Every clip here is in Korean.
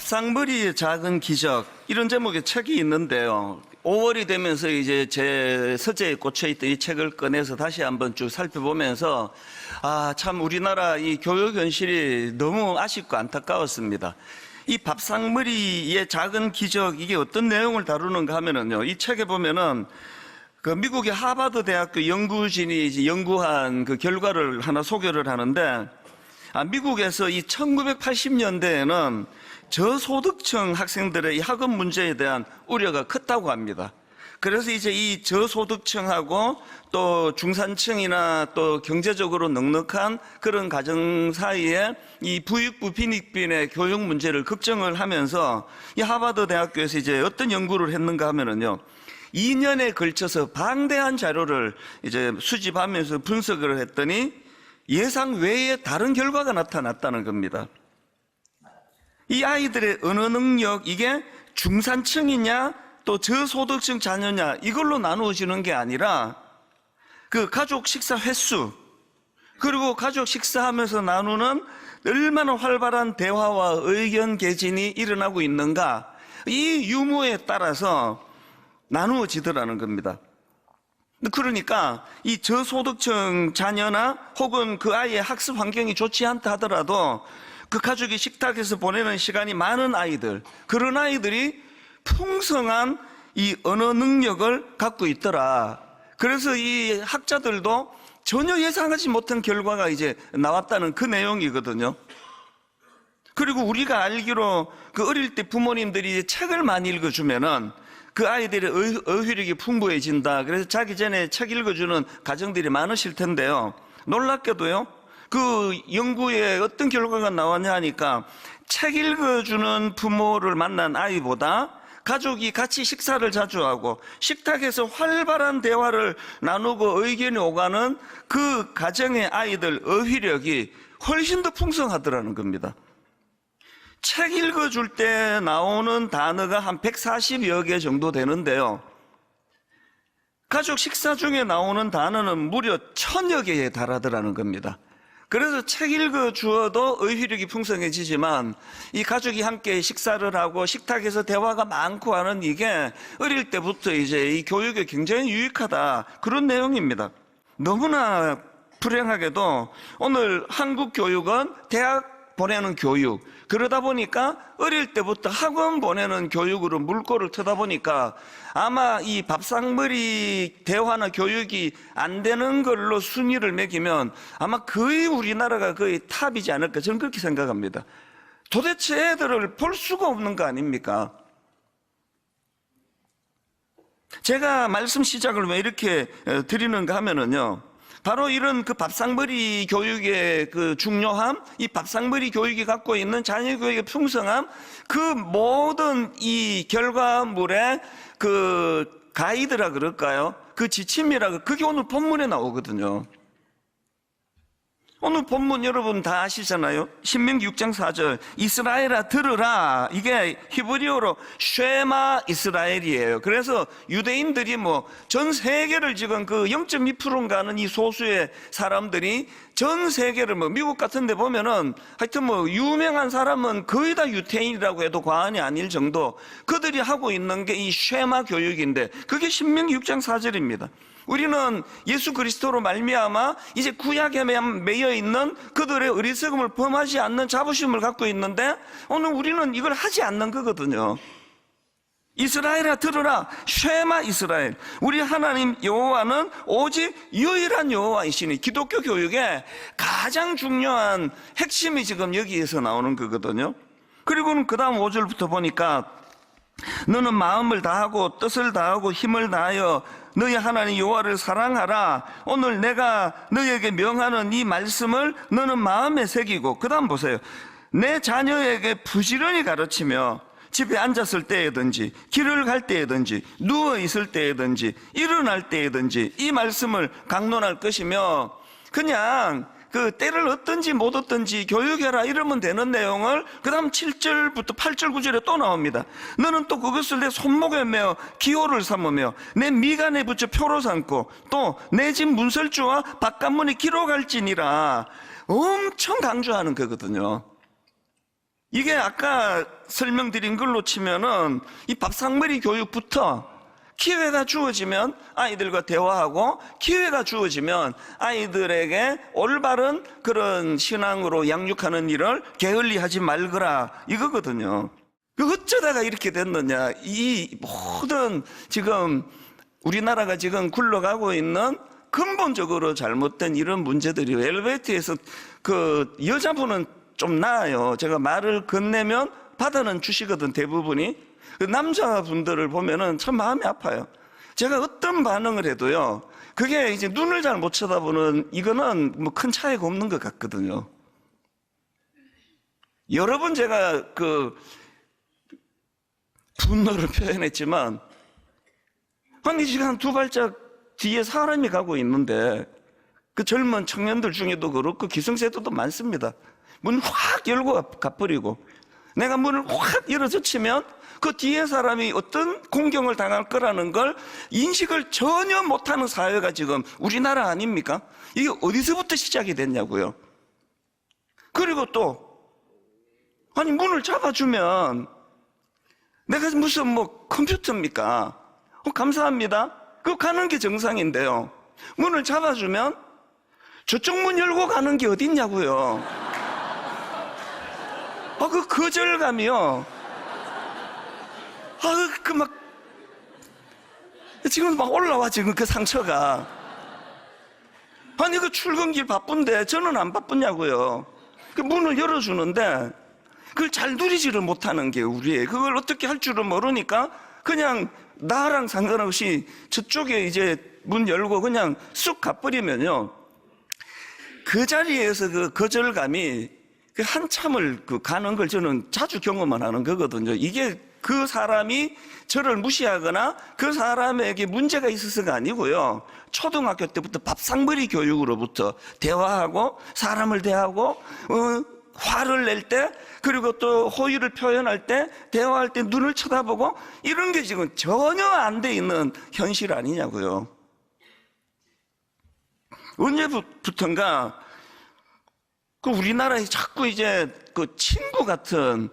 밥상머리의 작은 기적, 이런 제목의 책이 있는데요. 5월이 되면서 이제 제 서재에 꽂혀있던 이 책을 꺼내서 다시 한번 쭉 살펴보면서 참 우리나라 이 교육 현실이 너무 아쉽고 안타까웠습니다. 이 밥상머리의 작은 기적, 이게 어떤 내용을 다루는가 하면은요, 이 책에 보면은 그 미국의 하버드 대학교 연구진이 이제 연구한 그 결과를 하나 소개를 하는데, 미국에서 이 1980년대에는 저소득층 학생들의 이 학업 문제에 대한 우려가 컸다고 합니다. 그래서 이제 이 저소득층하고 또 중산층이나 또 경제적으로 넉넉한 그런 가정 사이에 이 부익부 빈익빈의 교육 문제를 걱정을 하면서 이 하버드 대학교에서 이제 어떤 연구를 했는가 하면은요, 2년에 걸쳐서 방대한 자료를 이제 수집하면서 분석을 했더니 예상 외의 다른 결과가 나타났다는 겁니다. 이 아이들의 언어 능력, 이게 중산층이냐 또 저소득층 자녀냐 이걸로 나누어지는 게 아니라 그 가족 식사 횟수, 그리고 가족 식사하면서 나누는 얼마나 활발한 대화와 의견 개진이 일어나고 있는가, 이 유무에 따라서 나누어지더라는 겁니다. 그러니까 이 저소득층 자녀나 혹은 그 아이의 학습 환경이 좋지 않다 하더라도 그 가족이 식탁에서 보내는 시간이 많은 아이들, 그런 아이들이 풍성한 이 언어 능력을 갖고 있더라. 그래서 이 학자들도 전혀 예상하지 못한 결과가 이제 나왔다는 그 내용이거든요. 그리고 우리가 알기로 그 어릴 때 부모님들이 책을 많이 읽어주면은 그 아이들의 어휘력이 풍부해진다. 그래서 자기 전에 책 읽어주는 가정들이 많으실 텐데요. 놀랍게도요, 그 연구에 어떤 결과가 나왔냐 하니까 책 읽어주는 부모를 만난 아이보다 가족이 같이 식사를 자주 하고 식탁에서 활발한 대화를 나누고 의견이 오가는 그 가정의 아이들 어휘력이 훨씬 더 풍성하더라는 겁니다. 책 읽어줄 때 나오는 단어가 한 140여 개 정도 되는데요, 가족 식사 중에 나오는 단어는 무려 1000여 개에 달하더라는 겁니다. 그래서 책 읽어주어도 어휘력이 풍성해지지만 이 가족이 함께 식사를 하고 식탁에서 대화가 많고 하는 이게 어릴 때부터 이제 이 교육에 굉장히 유익하다, 그런 내용입니다. 너무나 불행하게도 오늘 한국 교육은 대학 보내는 교육, 그러다 보니까 어릴 때부터 학원 보내는 교육으로 물꼬를 트다 보니까 아마 이 밥상머리 대화나 교육이 안 되는 걸로 순위를 매기면 아마 거의 우리나라가 거의 탑이지 않을까, 저는 그렇게 생각합니다. 도대체 애들을 볼 수가 없는 거 아닙니까? 제가 말씀 시작을 왜 이렇게 드리는가 하면은요, 바로 이런 그 밥상머리 교육의 그 중요함, 이 밥상머리 교육이 갖고 있는 자녀 교육의 풍성함, 그 모든 이 결과물의 그 가이드라 그럴까요? 그 지침이라, 그게 오늘 본문에 나오거든요. 오늘 본문 여러분 다 아시잖아요. 신명기 6장 4절 이스라엘아 들으라, 이게 히브리어로 쉐마 이스라엘이에요. 그래서 유대인들이 뭐 전 세계를 지금 그 0.2%인가 하는 이 소수의 사람들이 전 세계를 뭐 미국 같은 데 보면은 하여튼 뭐 유명한 사람은 거의 다 유태인이라고 해도 과언이 아닐 정도, 그들이 하고 있는 게 이 쉐마 교육인데 그게 신명기 6장 4절입니다. 우리는 예수 그리스도로 말미암아 이제 구약에 매여 있는 그들의 어리석음을 범하지 않는 자부심을 갖고 있는데 오늘 우리는 이걸 하지 않는 거거든요. 이스라엘아 들으라, 쉐마 이스라엘, 우리 하나님 여호와는 오직 유일한 여호와이시니, 기독교 교육의 가장 중요한 핵심이 지금 여기에서 나오는 거거든요. 그리고는 그 다음 5절부터 보니까 너는 마음을 다하고 뜻을 다하고 힘을 다하여 너희 하나님 여호와를 사랑하라. 오늘 내가 너희에게 명하는 이 말씀을 너는 마음에 새기고, 그 다음 보세요. 내 자녀에게 부지런히 가르치며 집에 앉았을 때에든지 길을 갈 때에든지 누워 있을 때에든지 일어날 때에든지 이 말씀을 강론할 것이며, 그냥 그 때를 얻든지 못 얻든지 교육해라 이러면 되는 내용을 그 다음 7절부터 8절 9절에 또 나옵니다. 너는 또 그것을 내 손목에 매어 기호를 삼으며 내 미간에 붙여 표로 삼고 또 내 집 문설주와 바깥문에 기록할지니라. 엄청 강조하는 거거든요. 이게 아까 설명드린 걸로 치면은 이 밥상머리 교육부터 기회가 주어지면 아이들과 대화하고 기회가 주어지면 아이들에게 올바른 그런 신앙으로 양육하는 일을 게을리하지 말거라 이거거든요. 어쩌다가 이렇게 됐느냐. 이 모든 지금 우리나라가 지금 굴러가고 있는 근본적으로 잘못된 이런 문제들이 엘리베이터에서 그 여자분은 좀 나아요. 제가 말을 건네면 받아는 주시거든 대부분이. 그 남자분들을 보면은 참 마음이 아파요. 제가 어떤 반응을 해도요, 그게 이제 눈을 잘 못 쳐다보는 이거는 뭐 큰 차이가 없는 것 같거든요. 여러 번 제가 그 분노를 표현했지만, 아니 지금 한 두 발짝 뒤에 사람이 가고 있는데 그 젊은 청년들 중에도 그렇고 기성세대도 많습니다. 문 확 열고 가버리고 내가 문을 확 열어젖히면 그 뒤에 사람이 어떤 공경을 당할 거라는 걸 인식을 전혀 못하는 사회가 지금 우리나라 아닙니까? 이게 어디서부터 시작이 됐냐고요. 그리고 또 아니 문을 잡아주면 내가 무슨 뭐 컴퓨터입니까? 감사합니다. 그거 가는 게 정상인데요. 문을 잡아주면 저쪽 문 열고 가는 게 어딨냐고요. 그 거절감이요. 지금 막 올라와, 지금 그 상처가. 아니, 그 출근길 바쁜데 저는 안 바쁘냐고요. 그 문을 열어주는데 그걸 잘 누리지를 못하는 게 우리의, 그걸 어떻게 할 줄을 모르니까 그냥 나랑 상관없이 저쪽에 이제 문 열고 그냥 쑥 가버리면요. 그 자리에서 그 거절감이 그 한참을 가는 걸 저는 자주 경험만 하는 거거든요. 이게 그 사람이 저를 무시하거나 그 사람에게 문제가 있어서가 아니고요. 초등학교 때부터 밥상머리 교육으로부터 대화하고 사람을 대하고 화를 낼 때, 그리고 또 호의를 표현할 때, 대화할 때 눈을 쳐다보고 이런 게 지금 전혀 안 돼 있는 현실 아니냐고요. 언제부턴가 그 우리나라에 자꾸 이제 그 친구 같은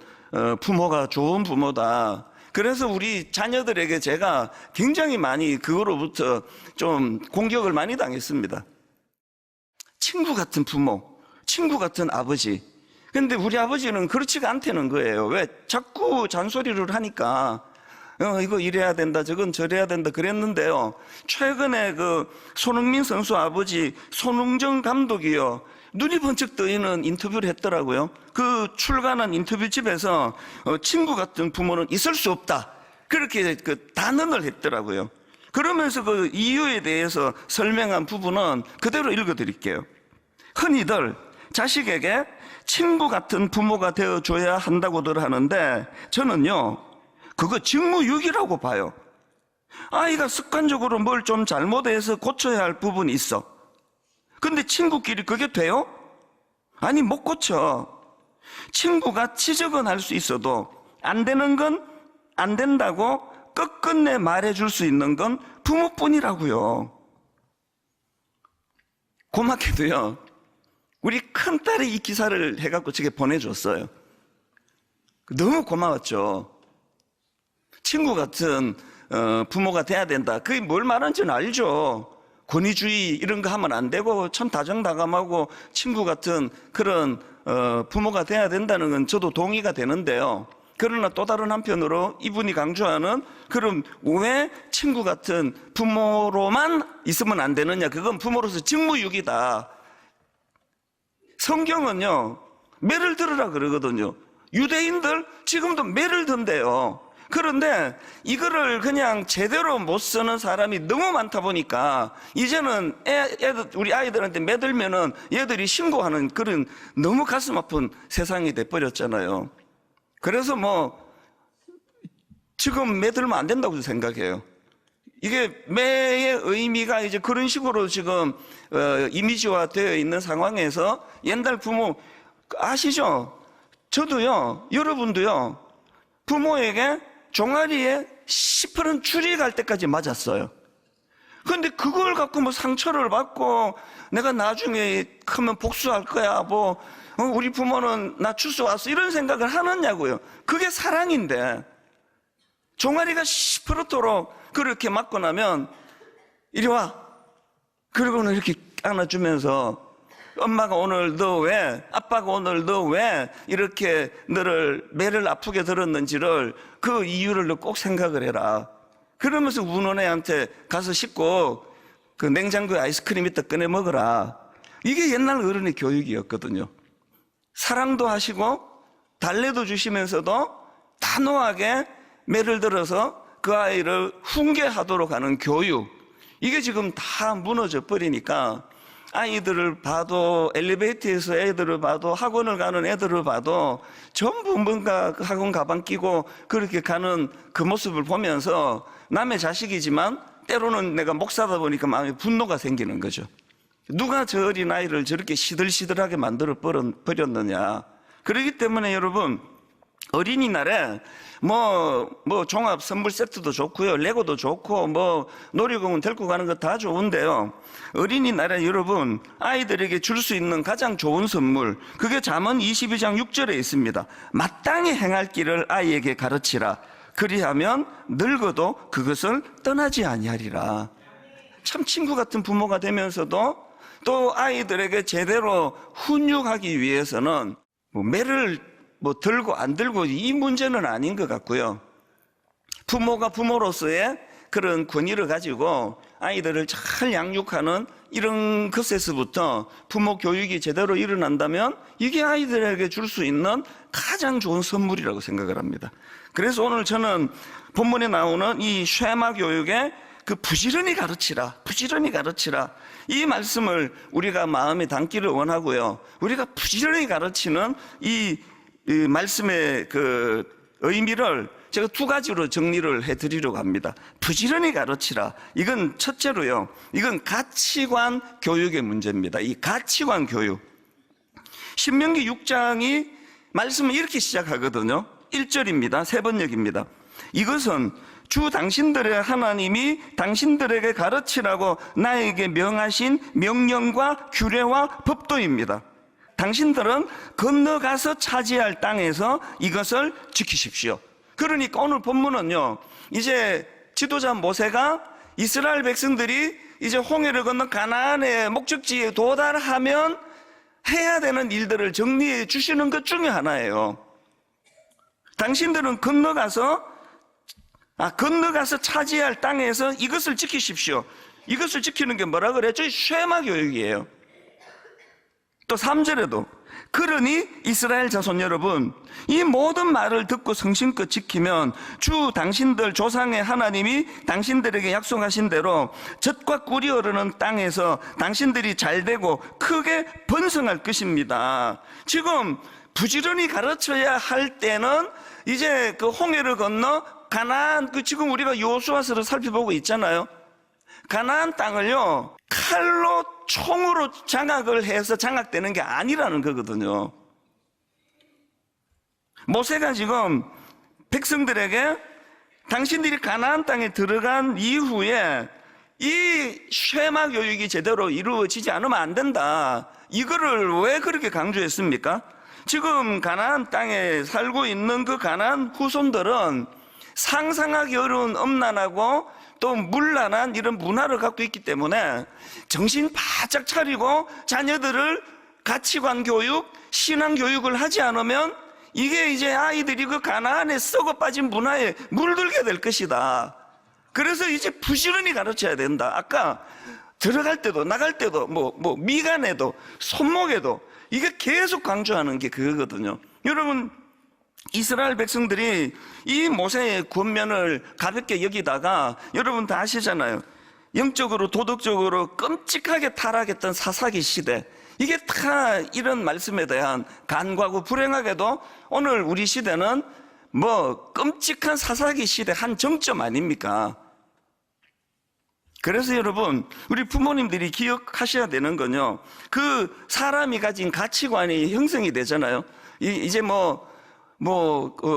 부모가 좋은 부모다. 그래서 우리 자녀들에게 제가 굉장히 많이 그거로부터 좀 공격을 많이 당했습니다. 친구 같은 부모, 친구 같은 아버지. 근데 우리 아버지는 그렇지가 않다는 거예요. 왜? 자꾸 잔소리를 하니까 이거 이래야 된다, 저건 저래야 된다 그랬는데요. 최근에 그 손흥민 선수 아버지 손흥정 감독이요, 눈이 번쩍 뜨이는 인터뷰를 했더라고요. 그 출간한 인터뷰집에서 친구 같은 부모는 있을 수 없다, 그렇게 그 단언을 했더라고요. 그러면서 그 이유에 대해서 설명한 부분은 그대로 읽어드릴게요. 흔히들 자식에게 친구 같은 부모가 되어줘야 한다고들 하는데 저는요, 그거 직무유기라고 봐요. 아이가 습관적으로 뭘 좀 잘못해서 고쳐야 할 부분이 있어. 근데 친구끼리 그게 돼요? 아니, 못 고쳐. 친구가 지적은 할 수 있어도 안 되는 건 안 된다고 끝끝내 말해줄 수 있는 건 부모뿐이라고요. 고맙게도요, 우리 큰딸이 이 기사를 해갖고 제게 보내줬어요. 너무 고마웠죠. 친구 같은 부모가 돼야 된다. 그게 뭘 말하는지는 알죠. 권위주의 이런 거 하면 안 되고 참 다정다감하고 친구 같은 그런 부모가 돼야 된다는 건 저도 동의가 되는데요. 그러나 또 다른 한편으로 이분이 강조하는 그럼 왜 친구 같은 부모로만 있으면 안 되느냐, 그건 부모로서 직무유기다. 성경은요, 매를 들으라 그러거든요. 유대인들 지금도 매를 든대요. 그런데 이거를 그냥 제대로 못 쓰는 사람이 너무 많다 보니까 이제는 우리 아이들한테 매들면은 얘들이 신고하는 그런 너무 가슴 아픈 세상이 돼버렸잖아요. 그래서 뭐 지금 매들면 안 된다고 생각해요. 이게 매의 의미가 이제 그런 식으로 지금 이미지화 되어 있는 상황에서 옛날 부모 아시죠? 저도요, 여러분도요, 부모에게 종아리에 시퍼런 줄이 갈 때까지 맞았어요. 그 그런데 그걸 갖고 뭐 상처를 받고 내가 나중에 크면 복수할 거야, 뭐 우리 부모는 나 주워 왔어, 이런 생각을 하느냐고요. 그게 사랑인데 종아리가 시퍼렇도록 그렇게 맞고 나면 이리 와, 그리고는 이렇게 안아주면서 엄마가 오늘 너 왜, 아빠가 오늘 너 왜 이렇게 너를 매를 아프게 들었는지를 그 이유를 너 꼭 생각을 해라. 그러면서 우는 애한테 가서 씻고 그 냉장고에 아이스크림 있다 꺼내 먹어라. 이게 옛날 어른의 교육이었거든요. 사랑도 하시고 달래도 주시면서도 단호하게 매를 들어서 그 아이를 훈계하도록 하는 교육, 이게 지금 다 무너져 버리니까 아이들을 봐도, 엘리베이터에서 애들을 봐도, 학원을 가는 애들을 봐도 전부 뭔가 학원 가방 끼고 그렇게 가는 그 모습을 보면서 남의 자식이지만 때로는 내가 목사다 보니까 마음에 분노가 생기는 거죠. 누가 저 어린아이를 저렇게 시들시들하게 만들어 버렸느냐. 그렇기 때문에 여러분, 어린이날에 뭐 종합 선물 세트도 좋고요, 레고도 좋고, 뭐 놀이공원 데리고 가는 거 다 좋은데요, 어린이날에 여러분 아이들에게 줄 수 있는 가장 좋은 선물, 그게 잠언 22장 6절에 있습니다. 마땅히 행할 길을 아이에게 가르치라. 그리하면 늙어도 그것을 떠나지 아니하리라. 참 친구 같은 부모가 되면서도 또 아이들에게 제대로 훈육하기 위해서는 뭐 매를 들고 안 들고 이 문제는 아닌 것 같고요. 부모가 부모로서의 그런 권위를 가지고 아이들을 잘 양육하는 이런 것에서부터 부모 교육이 제대로 일어난다면 이게 아이들에게 줄 수 있는 가장 좋은 선물이라고 생각을 합니다. 그래서 오늘 저는 본문에 나오는 이 쉐마 교육의 그 부지런히 가르치라, 부지런히 가르치라, 이 말씀을 우리가 마음에 담기를 원하고요. 우리가 부지런히 가르치는 이 말씀의 그 의미를 제가 두 가지로 정리를 해드리려고 합니다. 부지런히 가르치라. 이건 첫째로요, 이건 가치관 교육의 문제입니다. 이 가치관 교육. 신명기 6장이 말씀을 이렇게 시작하거든요. 1절입니다. 세 번역입니다. 이것은 주 당신들의 하나님이 당신들에게 가르치라고 나에게 명하신 명령과 규례와 법도입니다. 당신들은 건너가서 차지할 땅에서 이것을 지키십시오. 그러니까 오늘 본문은요, 이제 지도자 모세가 이스라엘 백성들이 이제 홍해를 건너 가나안의 목적지에 도달하면 해야 되는 일들을 정리해 주시는 것 중에 하나예요. 당신들은 건너가서 차지할 땅에서 이것을 지키십시오. 이것을 지키는 게 뭐라 그랬죠? 쉐마 교육이에요. 또 3절에도 그러니 이스라엘 자손 여러분, 이 모든 말을 듣고 성심껏 지키면 주 당신들 조상의 하나님이 당신들에게 약속하신 대로 젖과 꿀이 흐르는 땅에서 당신들이 잘되고 크게 번성할 것입니다. 지금 부지런히 가르쳐야 할 때는 이제 그 홍해를 건너 가나안, 지금 우리가 여호수아서를 살펴보고 있잖아요. 가나안 땅을요, 칼로 총으로 장악을 해서 장악되는 게 아니라는 거거든요. 모세가 지금 백성들에게 당신들이 가나안 땅에 들어간 이후에 이 쉐마 교육이 제대로 이루어지지 않으면 안 된다, 이거를 왜 그렇게 강조했습니까? 지금 가나안 땅에 살고 있는 그 가나안 후손들은 상상하기 어려운 엄난하고 또 문란한 이런 문화를 갖고 있기 때문에 정신 바짝 차리고 자녀들을 가치관 교육, 신앙 교육을 하지 않으면 이게 이제 아이들이 그 가나안에 썩어 빠진 문화에 물들게 될 것이다. 그래서 이제 부지런히 가르쳐야 된다. 아까 들어갈 때도 나갈 때도 미간에도 손목에도 이게 계속 강조하는 게 그거거든요. 여러분, 이스라엘 백성들이 이 모세의 권면을 가볍게 여기다가 여러분 다 아시잖아요. 영적으로 도덕적으로 끔찍하게 타락했던 사사기 시대, 이게 다 이런 말씀에 대한 간과고, 불행하게도 오늘 우리 시대는 끔찍한 사사기 시대 한 정점 아닙니까? 그래서 여러분, 우리 부모님들이 기억하셔야 되는 건요, 그 사람이 가진 가치관이 형성이 되잖아요. 이제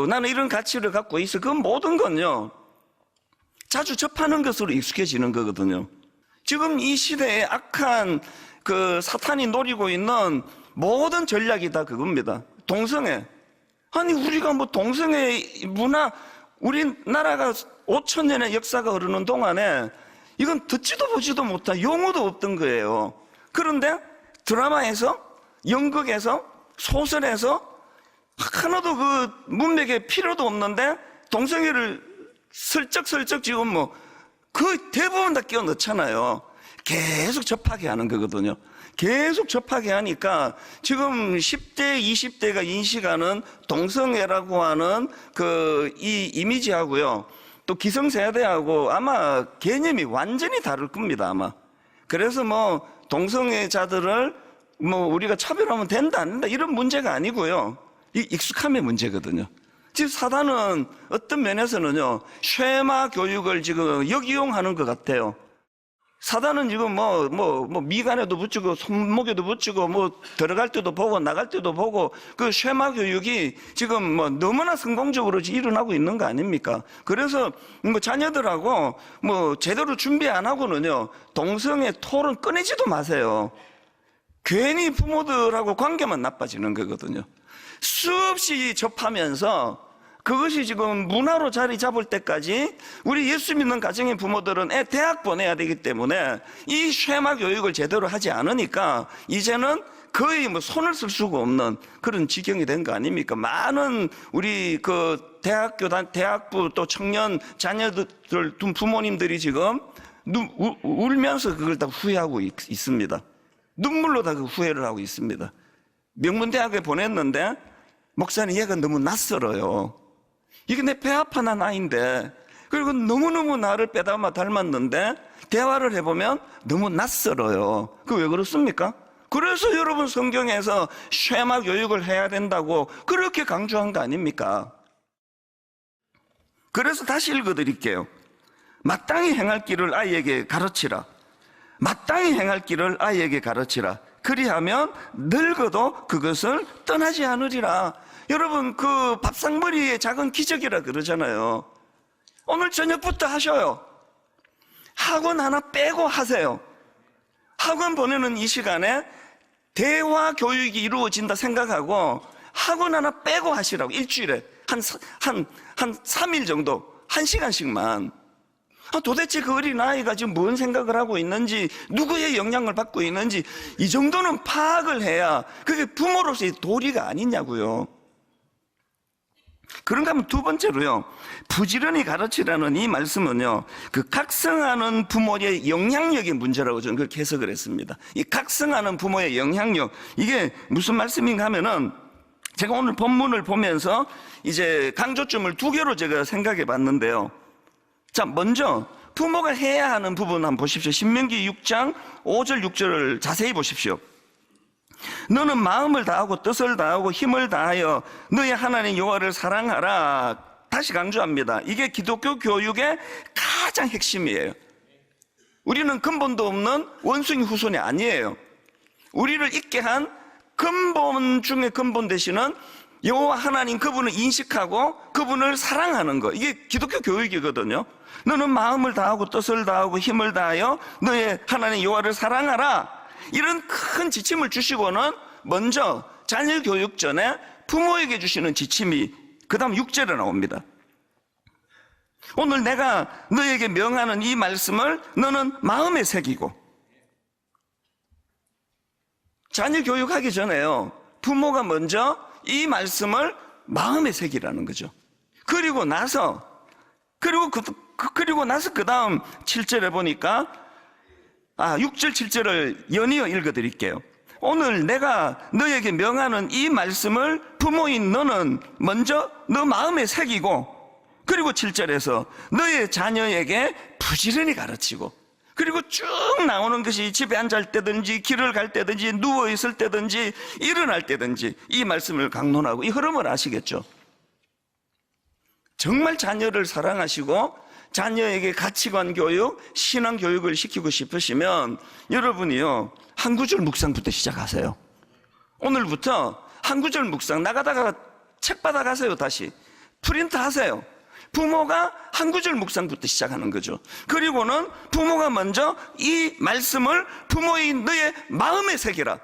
나는 이런 가치를 갖고 있어. 그 모든 건요, 자주 접하는 것으로 익숙해지는 거거든요. 지금 이 시대에 악한 그 사탄이 노리고 있는 모든 전략이 다 그겁니다. 동성애. 아니, 우리가 뭐 동성애 문화, 우리나라가 5,000년의 역사가 흐르는 동안에 이건 듣지도 보지도 못한 용어도 없던 거예요. 그런데 드라마에서, 연극에서, 소설에서 하나도 그 문맥에 필요도 없는데 동성애를 슬쩍슬쩍 지금 뭐 그 대부분 다 끼워 넣잖아요. 계속 접하게 하는 거거든요. 계속 접하게 하니까 지금 10대, 20대가 인식하는 동성애라고 하는 그 이 이미지하고요, 또 기성세대하고 아마 개념이 완전히 다를 겁니다, 아마. 그래서 뭐 동성애자들을 뭐 우리가 차별하면 된다, 안 된다 이런 문제가 아니고요, 이 익숙함의 문제거든요. 지금 사단은 어떤 면에서는요, 쉐마 교육을 지금 역이용하는 것 같아요. 사단은 지금 미간에도 붙이고 손목에도 붙이고 뭐 들어갈 때도 보고 나갈 때도 보고 그 쉐마 교육이 지금 뭐 너무나 성공적으로 일어나고 있는 거 아닙니까? 그래서 뭐 자녀들하고 뭐 제대로 준비 안 하고는요, 동성애 토론 꺼내지도 마세요. 괜히 부모들하고 관계만 나빠지는 거거든요. 수없이 접하면서 그것이 지금 문화로 자리 잡을 때까지 우리 예수 믿는 가정의 부모들은 애 대학 보내야 되기 때문에 이 쉐마 교육을 제대로 하지 않으니까 이제는 거의 뭐 손을 쓸 수가 없는 그런 지경이 된 거 아닙니까? 많은 우리 그 대학부 또 청년 자녀들 부모님들이 지금 울면서 그걸 다 후회하고 있습니다. 눈물로 다 그 후회를 하고 있습니다. 명문대학에 보냈는데 목사님, 얘가 너무 낯설어요. 이게 내 배 아파난 아이인데, 그리고 너무너무 나를 빼닮아 닮았는데 대화를 해보면 너무 낯설어요. 그 왜 그렇습니까? 그래서 여러분 성경에서 쉐마 교육을 해야 된다고 그렇게 강조한 거 아닙니까? 그래서 다시 읽어드릴게요. 마땅히 행할 길을 아이에게 가르치라. 마땅히 행할 길을 아이에게 가르치라. 그리하면 늙어도 그것을 떠나지 않으리라. 여러분, 그 밥상머리의 작은 기적이라 그러잖아요. 오늘 저녁부터 하셔요. 학원 하나 빼고 하세요. 학원 보내는 이 시간에 대화 교육이 이루어진다 생각하고 학원 하나 빼고 하시라고. 일주일에 한 3일 정도 1시간씩만. 도대체 그 어린아이가 지금 뭔 생각을 하고 있는지, 누구의 영향을 받고 있는지 이 정도는 파악을 해야 그게 부모로서의 도리가 아니냐고요. 그런가 하면 두 번째로요, 부지런히 가르치라는 이 말씀은요, 그 각성하는 부모의 영향력의 문제라고 저는 그렇게 해석을 했습니다. 이 각성하는 부모의 영향력, 이게 무슨 말씀인가 하면은 제가 오늘 본문을 보면서 이제 강조점을 두 개로 제가 생각해 봤는데요. 자, 먼저 부모가 해야 하는 부분 한번 보십시오. 신명기 6장 5절 6절을 자세히 보십시오. 너는 마음을 다하고 뜻을 다하고 힘을 다하여 너의 하나님 여호와를 사랑하라. 다시 강조합니다. 이게 기독교 교육의 가장 핵심이에요. 우리는 근본도 없는 원숭이 후손이 아니에요. 우리를 있게 한 근본 중에 근본 되시는 여호와 하나님, 그분을 인식하고 그분을 사랑하는 거, 이게 기독교 교육이거든요. 너는 마음을 다하고 뜻을 다하고 힘을 다하여 너의 하나님 여호와를 사랑하라. 이런 큰 지침을 주시고는 먼저 자녀 교육 전에 부모에게 주시는 지침이 그 다음 6절에 나옵니다. 오늘 내가 너에게 명하는 이 말씀을 너는 마음에 새기고. 자녀 교육하기 전에요, 부모가 먼저 이 말씀을 마음에 새기라는 거죠. 그리고 나서 그 다음 7절에 보니까 6절 7절을 연이어 읽어드릴게요. 오늘 내가 너에게 명하는 이 말씀을 부모인 너는 먼저 너 마음에 새기고, 그리고 7절에서 너의 자녀에게 부지런히 가르치고, 그리고 쭉 나오는 것이 집에 앉을 때든지 길을 갈 때든지 누워있을 때든지 일어날 때든지 이 말씀을 강론하고, 이 흐름을 아시겠죠? 정말 자녀를 사랑하시고 자녀에게 가치관 교육, 신앙 교육을 시키고 싶으시면 여러분이요, 한 구절 묵상부터 시작하세요. 오늘부터 한 구절 묵상, 나가다가 책 받아가세요. 다시 프린트 하세요. 부모가 한 구절 묵상부터 시작하는 거죠. 그리고는 부모가 먼저 이 말씀을 부모의 너의 마음에 새기라.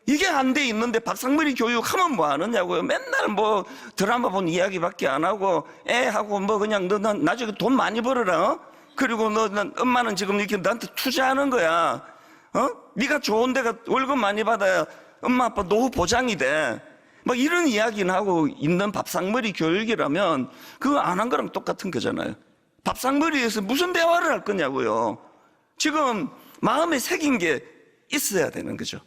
이게 안 돼 있는데 밥상머리 교육하면 뭐 하느냐고요. 맨날 뭐 드라마 본 이야기밖에 안 하고 애하고 뭐 그냥 너 나중에 돈 많이 벌어라. 그리고 너 엄마는 지금 이렇게 나한테 투자하는 거야. 네가 좋은 데가 월급 많이 받아야 엄마 아빠 노후 보장이 돼. 막 이런 이야기는 하고 있는 밥상머리 교육이라면 그거 안 한 거랑 똑같은 거잖아요. 밥상머리에서 무슨 대화를 할 거냐고요. 지금 마음에 새긴 게 있어야 되는 거죠.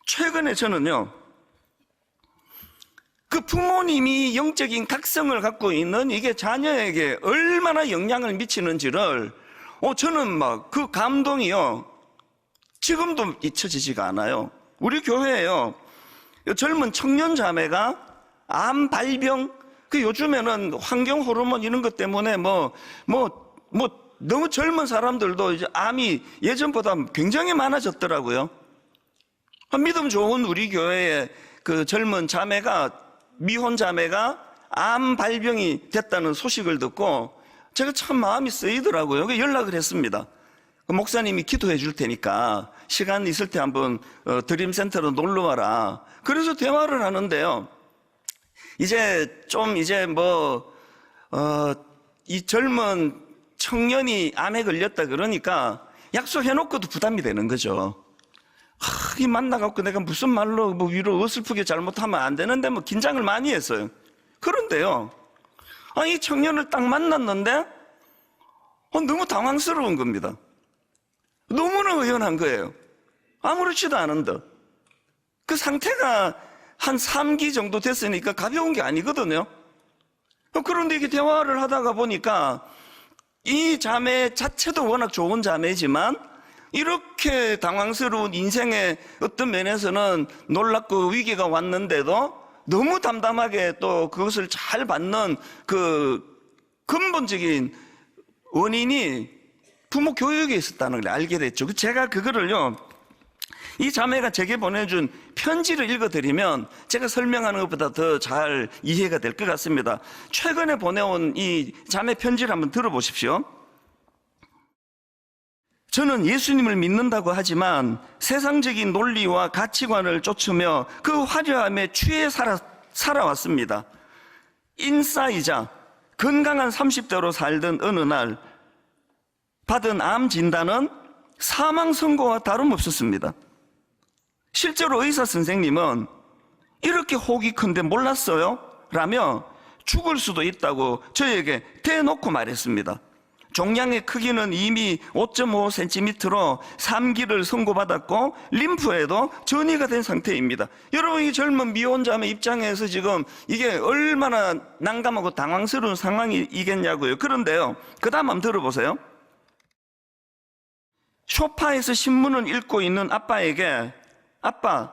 최근에 저는요, 그 부모님이 영적인 각성을 갖고 있는 이게 자녀에게 얼마나 영향을 미치는지를 저는 막 그 감동이요, 지금도 잊혀지지가 않아요. 우리 교회에요, 젊은 청년 자매가 암 발병, 그 요즘에는 환경 호르몬 이런 것 때문에 너무 젊은 사람들도 이제 암이 예전보다 굉장히 많아졌더라고요. 믿음 좋은 우리 교회의 그 젊은 자매가, 미혼 자매가 암 발병이 됐다는 소식을 듣고 제가 참 마음이 쓰이더라고요. 연락을 했습니다. 목사님이 기도해 줄 테니까 시간 있을 때 한번 드림센터로 놀러 와라. 그래서 대화를 하는데요, 이 젊은 청년이 암에 걸렸다 그러니까 약속해 놓고도 부담이 되는 거죠. 이 만나갖고 내가 무슨 말로 위로 어설프게 잘못하면 안 되는데 긴장을 많이 했어요. 그런데요, 이 청년을 딱 만났는데 너무 당황스러운 겁니다. 너무나 의연한 거예요. 아무렇지도 않은 듯. 그 상태가 한 3기 정도 됐으니까 가벼운 게 아니거든요. 그런데 이게 대화를 하다가 보니까 이 자매 자체도 워낙 좋은 자매지만 이렇게 당황스러운 인생의 어떤 면에서는 놀랍고 위기가 왔는데도 너무 담담하게 또 그것을 잘 받는 그 근본적인 원인이 부모 교육에 있었다는 걸 알게 됐죠. 제가 그거를요, 이 자매가 제게 보내준 편지를 읽어드리면 제가 설명하는 것보다 더 잘 이해가 될 것 같습니다. 최근에 보내온 이 자매 편지를 한번 들어보십시오. 저는 예수님을 믿는다고 하지만 세상적인 논리와 가치관을 쫓으며 그 화려함에 취해 살아왔습니다. 인싸이자 건강한 30대로 살던 어느 날 받은 암 진단은 사망 선고와 다름없었습니다. 실제로 의사 선생님은 이렇게 혹이 큰데 몰랐어요? 라며 죽을 수도 있다고 저에게 대놓고 말했습니다. 종양의 크기는 이미 5.5cm로 3기를 선고받았고 림프에도 전이가 된 상태입니다. 여러분, 이 젊은 미혼자의 입장에서 지금 이게 얼마나 난감하고 당황스러운 상황이겠냐고요. 그런데요, 그 다음 한번 들어보세요. 소파에서 신문을 읽고 있는 아빠에게 아빠,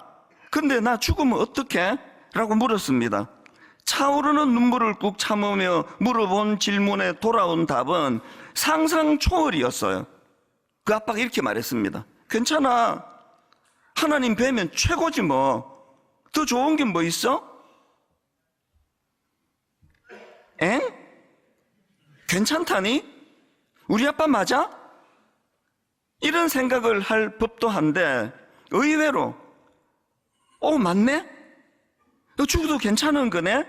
근데 나 죽으면 어떡해? 라고 물었습니다. 차오르는 눈물을 꾹 참으며 물어본 질문에 돌아온 답은 상상 초월이었어요. 그 아빠가 이렇게 말했습니다. 괜찮아. 하나님 뵈면 최고지 뭐. 더 좋은 게 뭐 있어? 엥? 괜찮다니? 우리 아빠 맞아? 이런 생각을 할 법도 한데 의외로 맞네? 너 죽어도 괜찮은 거네?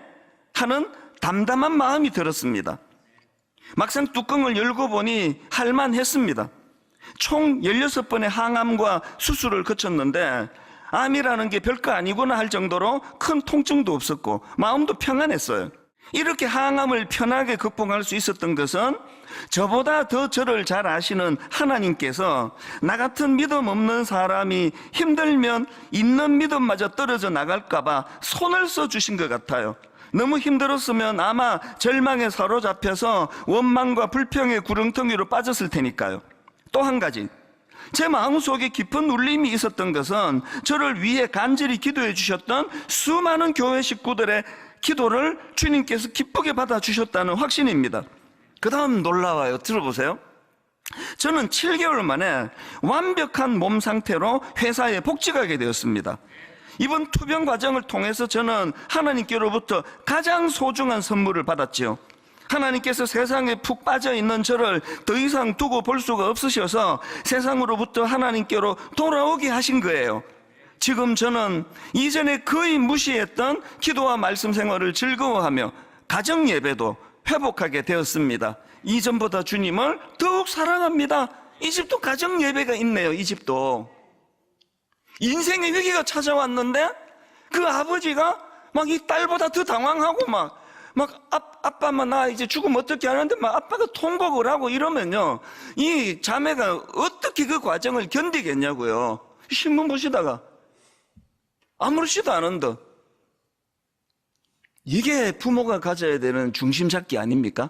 하는 담담한 마음이 들었습니다. 막상 뚜껑을 열고 보니 할만했습니다. 총 16번의 항암과 수술을 거쳤는데 암이라는 게 별거 아니구나 할 정도로 큰 통증도 없었고 마음도 평안했어요. 이렇게 항암을 편하게 극복할 수 있었던 것은 저보다 더 저를 잘 아시는 하나님께서 나 같은 믿음 없는 사람이 힘들면 있는 믿음마저 떨어져 나갈까봐 손을 써주신 것 같아요. 너무 힘들었으면 아마 절망에 사로잡혀서 원망과 불평의 구렁텅이로 빠졌을 테니까요. 또 한 가지, 제 마음속에 깊은 울림이 있었던 것은 저를 위해 간절히 기도해 주셨던 수많은 교회 식구들의 기도를 주님께서 기쁘게 받아주셨다는 확신입니다. 그 다음 놀라워요. 들어보세요. 저는 7개월 만에 완벽한 몸 상태로 회사에 복직하게 되었습니다. 이번 투병 과정을 통해서 저는 하나님께로부터 가장 소중한 선물을 받았지요. 하나님께서 세상에 푹 빠져 있는 저를 더 이상 두고 볼 수가 없으셔서 세상으로부터 하나님께로 돌아오게 하신 거예요. 지금 저는 이전에 거의 무시했던 기도와 말씀 생활을 즐거워하며 가정 예배도 회복하게 되었습니다. 이전보다 주님을 더욱 사랑합니다. 이 집도 가정 예배가 있네요. 이 집도 인생의 위기가 찾아왔는데 그 아버지가 막 이 딸보다 더 당황하고 막 아빠만 나 이제 죽으면 어떻게 하는데 막 아빠가 통곡을 하고 이러면요, 이 자매가 어떻게 그 과정을 견디겠냐고요. 신문 보시다가 아무렇지도 않은데. 이게 부모가 가져야 되는 중심 잡기 아닙니까?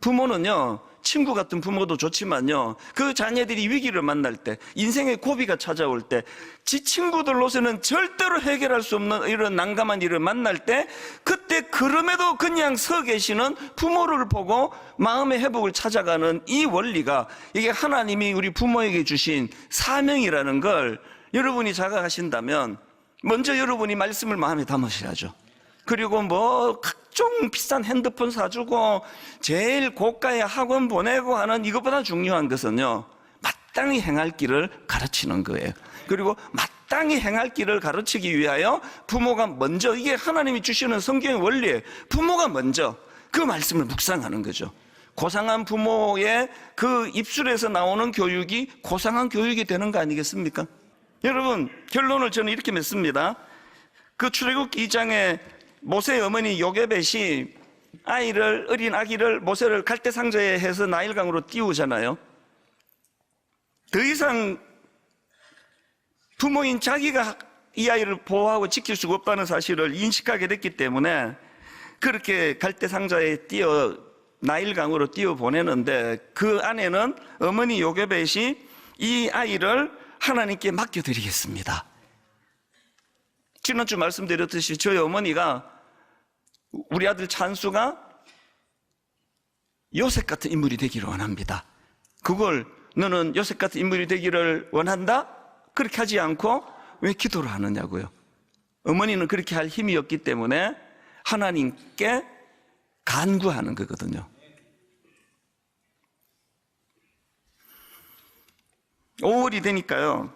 부모는요, 친구 같은 부모도 좋지만요, 그 자녀들이 위기를 만날 때, 인생의 고비가 찾아올 때, 지 친구들로서는 절대로 해결할 수 없는 이런 난감한 일을 만날 때, 그때 그럼에도 그냥 서 계시는 부모를 보고 마음의 회복을 찾아가는 이 원리가, 이게 하나님이 우리 부모에게 주신 사명이라는 걸 여러분이 자각하신다면 먼저 여러분이 말씀을 마음에 담으셔야죠. 그리고 뭐 각종 비싼 핸드폰 사주고 제일 고가의 학원 보내고 하는 이것보다 중요한 것은요, 마땅히 행할 길을 가르치는 거예요. 그리고 마땅히 행할 길을 가르치기 위하여 부모가 먼저, 이게 하나님이 주시는 성경의 원리예요. 부모가 먼저 그 말씀을 묵상하는 거죠. 고상한 부모의 그 입술에서 나오는 교육이 고상한 교육이 되는 거 아니겠습니까? 여러분, 결론을 저는 이렇게 맺습니다. 그 출애굽기 2장에 모세의 어머니 요게벳이 어린 아기를 모세를 갈대상자에 해서 나일강으로 띄우잖아요. 더 이상 부모인 자기가 이 아이를 보호하고 지킬 수가 없다는 사실을 인식하게 됐기 때문에 그렇게 갈대상자에 나일강으로 띄워 보내는데, 그 안에는 어머니 요게벳이 이 아이를 하나님께 맡겨드리겠습니다. 지난주 말씀드렸듯이 저희 어머니가 우리 아들 찬수가 요셉 같은 인물이 되기를 원합니다. 그걸 너는 요셉 같은 인물이 되기를 원한다? 그렇게 하지 않고 왜 기도를 하느냐고요. 어머니는 그렇게 할 힘이 없기 때문에 하나님께 간구하는 거거든요. 5월이 되니까요,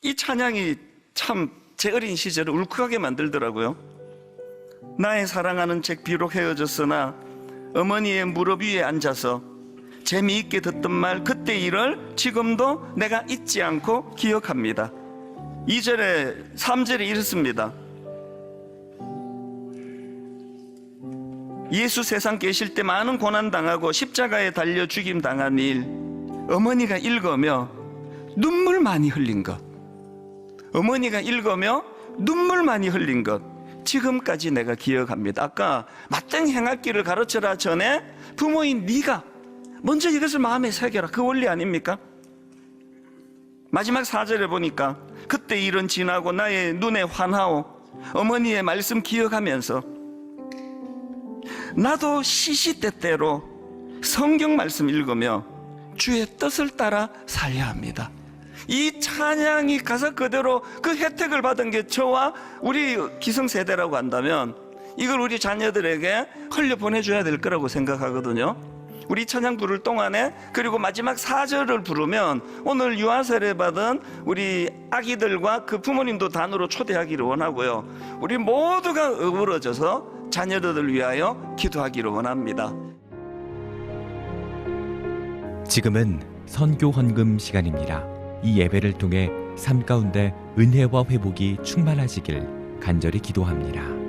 이 찬양이 참 제 어린 시절을 울컥하게 만들더라고요. 나의 사랑하는 책 비록 헤어졌으나 어머니의 무릎 위에 앉아서 재미있게 듣던 말 그때 일을 지금도 내가 잊지 않고 기억합니다. 2절에 3절에 이렇습니다. 예수 세상 계실 때 많은 고난당하고 십자가에 달려 죽임당한 일, 어머니가 읽으며 눈물 많이 흘린 것, 어머니가 읽으며 눈물 많이 흘린 것, 지금까지 내가 기억합니다. 아까 마땅히 행할 길을 가르쳐라 전에 부모인 네가 먼저 이것을 마음에 새겨라, 그 원리 아닙니까? 마지막 4절에 보니까 그때 일은 지나고 나의 눈에 환하오, 어머니의 말씀 기억하면서 나도 시시때때로 성경 말씀 읽으며 주의 뜻을 따라 살려야 합니다. 이 찬양이 가사 그대로 그 혜택을 받은 게 저와 우리 기성세대라고 한다면 이걸 우리 자녀들에게 흘려보내줘야 될 거라고 생각하거든요. 우리 찬양 부를 동안에, 그리고 마지막 4절을 부르면 오늘 유아 세례 받은 우리 아기들과 그 부모님도 단으로 초대하기를 원하고요, 우리 모두가 어우러져서 자녀들을 위하여 기도하기를 원합니다. 지금은 선교 헌금 시간입니다. 이 예배를 통해 삶 가운데 은혜와 회복이 충만하시길 간절히 기도합니다.